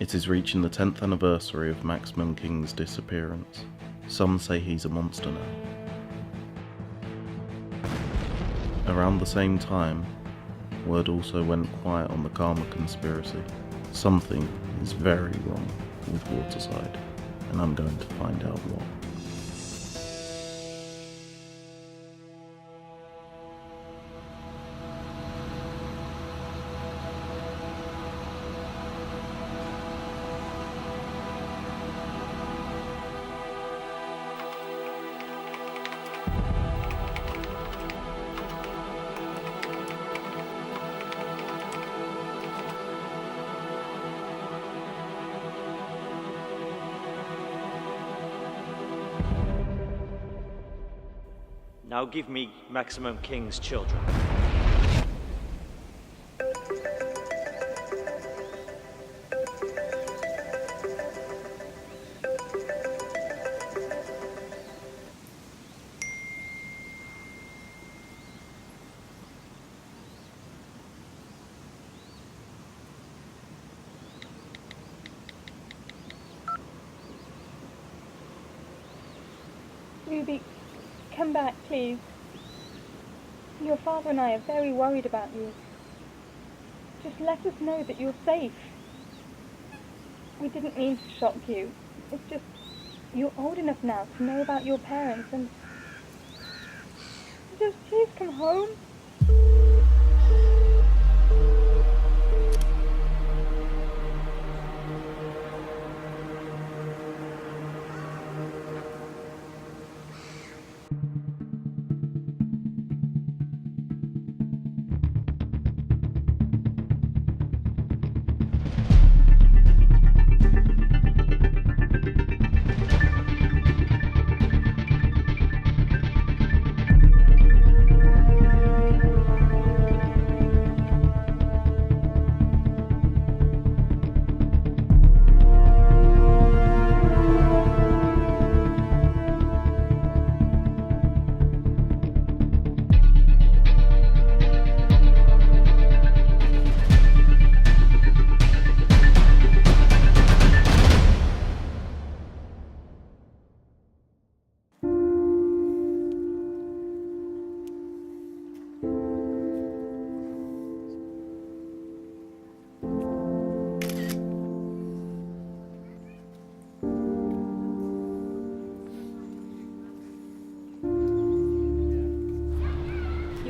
It is reaching the 10th anniversary of Maximum King's disappearance. Some say he's a monster now. Around the same time, word also went quiet on the Karma conspiracy. Something is very wrong with Waterside, and I'm going to find out what. Now give me Maximum King's children. Ruby, come back, please. Your father and I are very worried about you. Just let us know that you're safe. We didn't mean to shock you. It's just, you're old enough now to know about your parents and... Just please come home.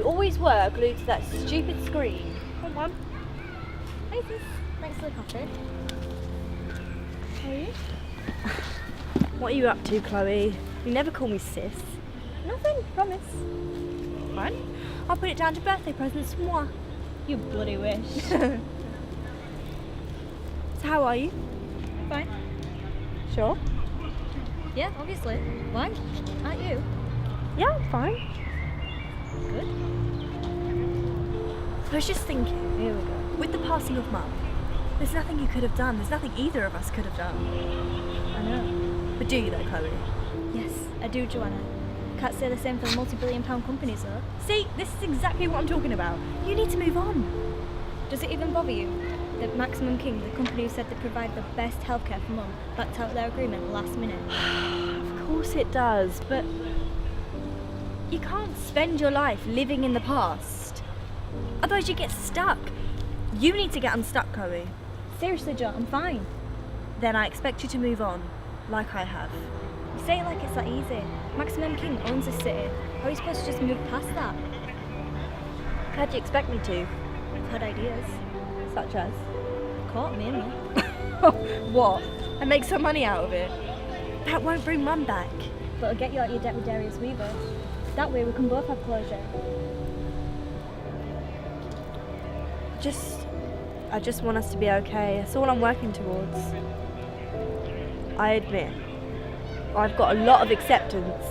Always were glued to that stupid screen. Come on. Hey sis, thanks for the coffee. How are you? What are you up to, Chloe? You never call me sis. Nothing, promise. Fine. I'll put it down to birthday presents. Mwah. You bloody wish. So how are you? Fine. Sure? Yeah, obviously. Why? Aren't you? Yeah, I'm fine. Good. I was just thinking, Here we go. with the passing of Mum, there's nothing you could have done. There's nothing either of us could have done. I know. But do you though, Chloe? Yes, I do, Joanna. Can't say the same for the multi-billion-pound companies though. See, this is exactly what I'm talking about. You need to move on. Does it even bother you that Maximum King, the company who said they provide the best healthcare for Mum, backed out their agreement last minute? Of course it does, but you can't spend your life living in the past. Otherwise you get stuck. You need to get unstuck, Chloe. Seriously, Jo, I'm fine. Then I expect you to move on, like I have. You say it like it's that easy. Maximum King owns the city. How are you supposed to just move past that? How do you expect me to? I've had ideas. Such as? Caught me, innit? What? And make some money out of it? That won't bring Mum back. But it'll get you out your debt with Darius Weaver. That way we can both have closure. I just want us to be okay. That's all I'm working towards. I admit, I've got a lot of acceptance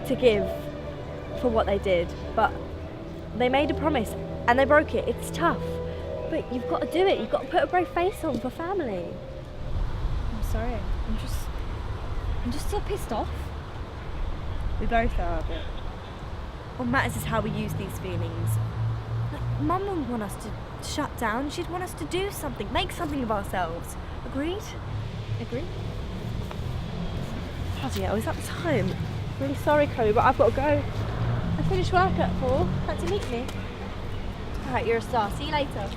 to give for what they did, but they made a promise and they broke it. It's tough, but you've got to do it. You've got to put a brave face on for family. I'm sorry. I'm just so pissed off. We both are, but what matters is how we use these feelings. Mum wouldn't want us to shut down. She'd want us to do something, make something of ourselves. Agreed? Agreed? Bloody hell, is that the time? Really sorry, Chloe, but I've got to go. I finish work at 4. Fancy meeting me? Alright, you're a star. See you later.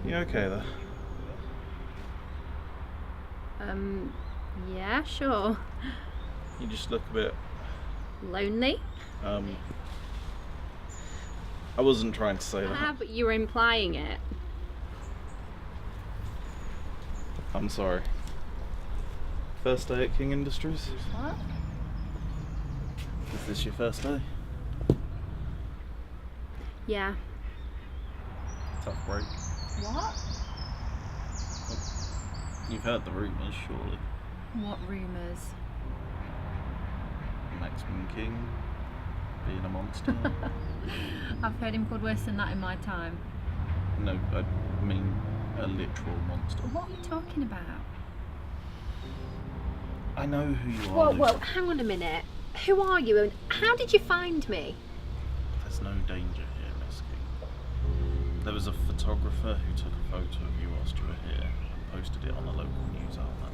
You okay there? Yeah, sure. You just look a bit... Lonely? I wasn't trying to say that. Ah, but you were implying it. I'm sorry. First day at King Industries? What? Is this your first day? Yeah. Tough break. What? You've heard the rumours, surely. What rumours? Maximum King being a monster. I've heard him called worse than that in my time. No, I mean a literal monster. What are you talking about? I know who you are. Whoa, hang on a minute. Who are you and how did you find me? There's no danger here, Miss King. There was a photographer who took a photo of you whilst you were here and posted it on a local news outlet.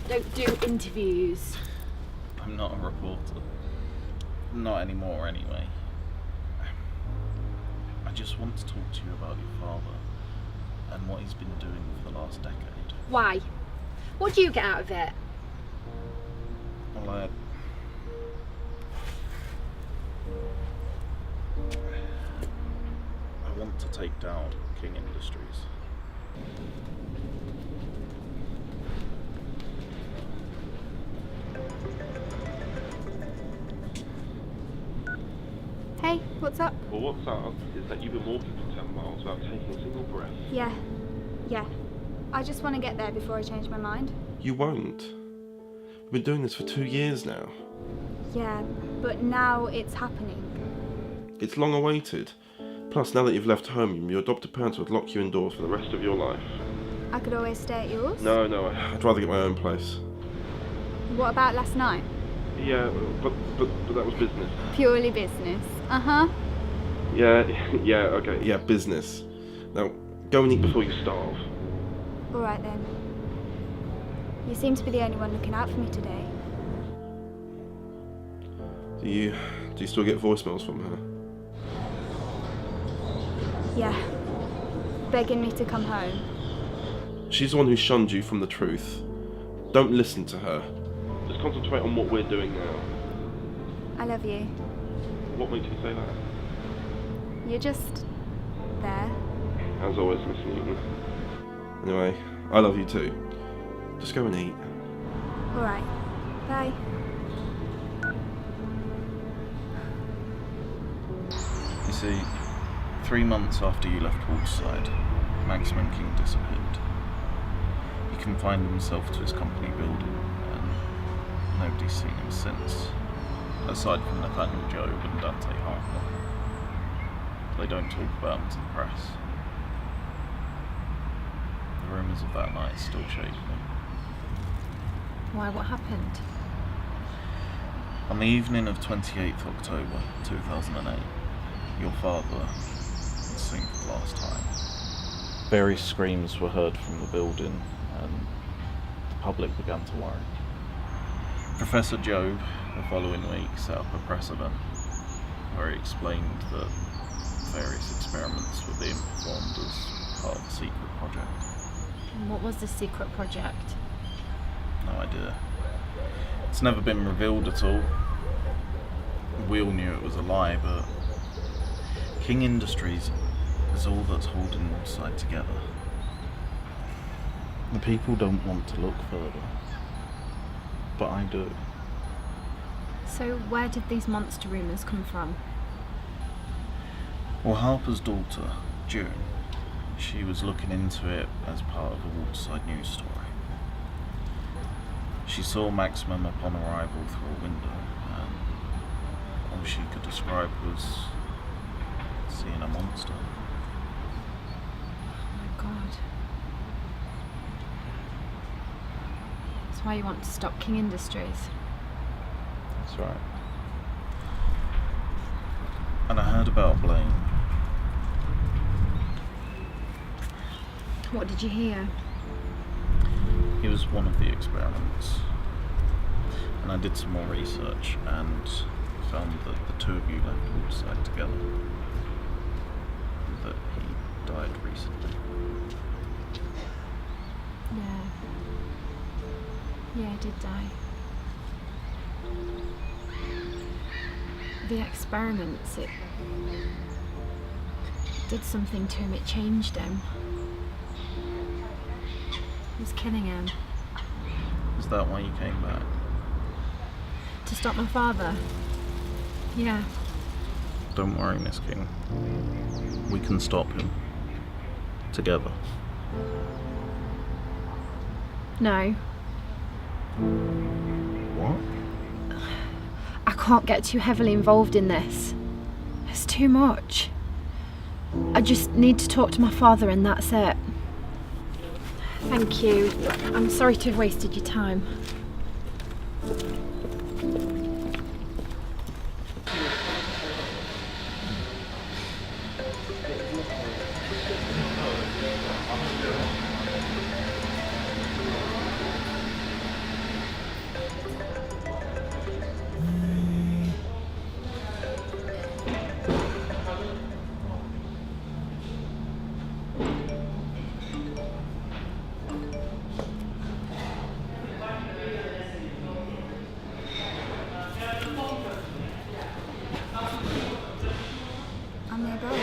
Don't do interviews. I'm not a reporter. Not anymore, anyway. I just want to talk to you about your father and what he's been doing for the last decade. Why? What do you get out of it? Well, I want to take down King Industries. Hey, what's up? Well, what's up is that you've been walking for 10 miles without taking a single breath. Yeah. I just want to get there before I change my mind. You won't. We've been doing this for 2 years now. Yeah, but now it's happening. It's long awaited. Plus, now that you've left home, your adopted parents would lock you indoors for the rest of your life. I could always stay at yours. No, I'd rather get my own place. What about last night? Yeah, but that was business. Purely business. Uh-huh. Yeah, okay, yeah, business. Now, go and eat before you starve. All right then. You seem to be the only one looking out for me today. Do you still get voicemails from her? Yeah. Begging me to come home. She's the one who shunned you from the truth. Don't listen to her. Just concentrate on what we're doing now. I love you. What makes you say that? You're just there. As always, Miss Newton. Anyway, I love you too. Just go and eat. All right. Bye. You see, 3 months after you left Waterside, Maximum King disappeared. He confined himself to his company building, and nobody's seen him since, aside from Nathaniel Job and Dante Hartnell. They don't talk about him to the press. The rumours of that night still shake me. Why, what happened? On the evening of 28th October 2008, your father was seen for the last time. Various screams were heard from the building and the public began to worry. Professor Job, the following week, set up a precedent where he explained that various experiments were being performed as part of a secret project. And what was the secret project? No idea. It's never been revealed at all. We all knew it was a lie, but King Industries is all that's holding Waterside together. The people don't want to look further, but I do. So where did these monster rumours come from? Well, Harper's daughter, June, she was looking into it as part of a Waterside news story. She saw Maximum upon arrival through a window, and all she could describe was seeing a monster. Oh my god. That's why you want to stop King Industries. That's right. And I heard about Blaine. What did you hear? He was one of the experiments. And I did some more research and found that the two of you left Waterside together. And that he died recently. Yeah, he did die. The experiments, it did something to him, it changed him. It was killing him. Is that why you came back? To stop my father? Yeah. Don't worry, Miss King. We can stop him. Together. No. What? I can't get too heavily involved in this. It's too much. I just need to talk to my father and that's it. Thank you. I'm sorry to have wasted your time. I'm their brother.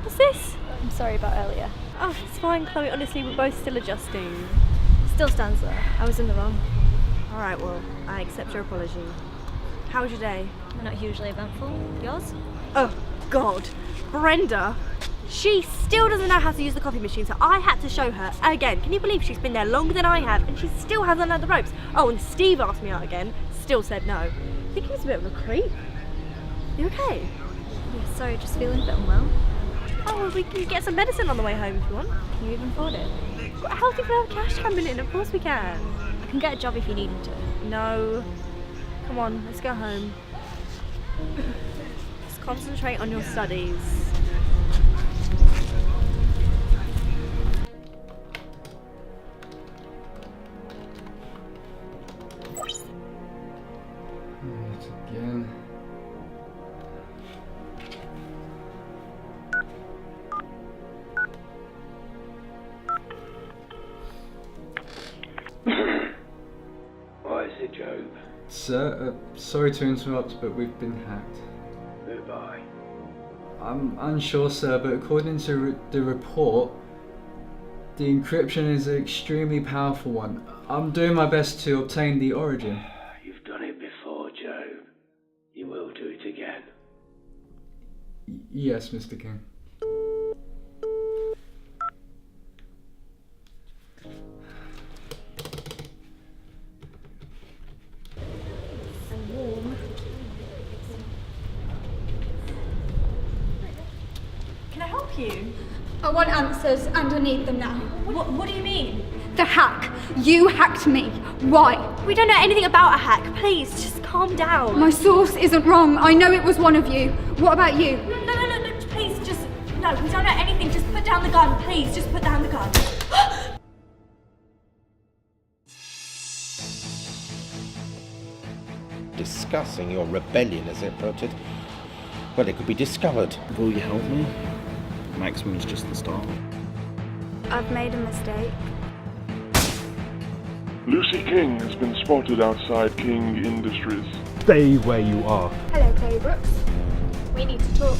What's this? I'm sorry about earlier. Oh, it's fine, Chloe. Honestly, we're both still adjusting. Still stands there. I was in the wrong. Alright, well, I accept your apology. How was your day? Not hugely eventful. Yours? Oh, God. Brenda, she still doesn't know how to use the coffee machine, so I had to show her again. Can you believe she's been there longer than I have, and she still hasn't learned the ropes? Oh, and Steve asked me out again. Still said no. I think he was a bit of a creep. You okay? Yeah, sorry, just feeling a bit unwell. Oh, well, we can get some medicine on the way home if you want. Can you even afford it? Got a healthy flow of cash coming in, of course we can. I can get a job if you need me to. No. Come on, let's go home. Just concentrate on your studies. Not again. What is it, Job? Sir, sorry to interrupt, but we've been hacked. Goodbye. I'm unsure, sir, but according to the report, the encryption is an extremely powerful one. I'm doing my best to obtain the origin. You've done it before, Job. You will do it again. Yes, Mr. King. you? I want answers and I need them now. What do you mean? The hack. You hacked me. Why? We don't know anything about a hack. Please, just calm down. My source isn't wrong. I know it was one of you. What about you? No, please, just... No, we don't know anything. Just put down the gun. Please, just put down the gun. Discussing your rebellion as it put it. Well, it could be discovered. Will you help me? Maximum's just the start. I've made a mistake. Lucy King has been spotted outside King Industries. Stay where you are. Hello, Chloe Brookes. We need to talk.